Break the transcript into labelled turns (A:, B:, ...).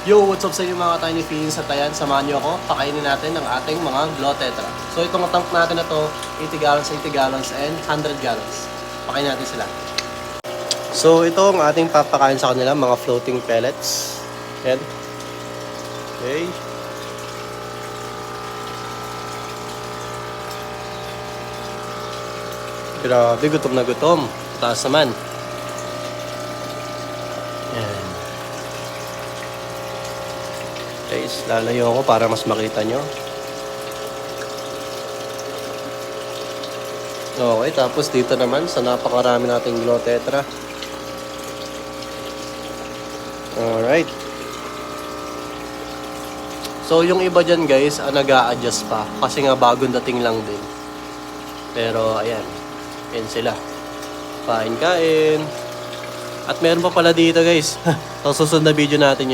A: Yo, what's up sa inyo mga Tiny Fiends at ayan, samahan nyo ako, pakainin natin ang ating mga Glow Tetra. So itong tank natin na to, 80 gallons, 80 gallons, and 100 gallons. Pakainin natin sila. So ito ang ating papakain sa kanila, mga floating pellets. Ayan. Okay. Grabe, gutom na gutom. Taas naman. Ayan. Guys, lalayo ako para mas makita nyo. Okay, tapos dito naman sa napakarami nating Glow Tetra. Alright. So yung iba dyan guys, nag-a-adjust pa. Kasi nga bagong dating lang din. Pero ayan, yan sila. Kain-kain. At meron pa pala dito guys. Sa susunod na video natin yan.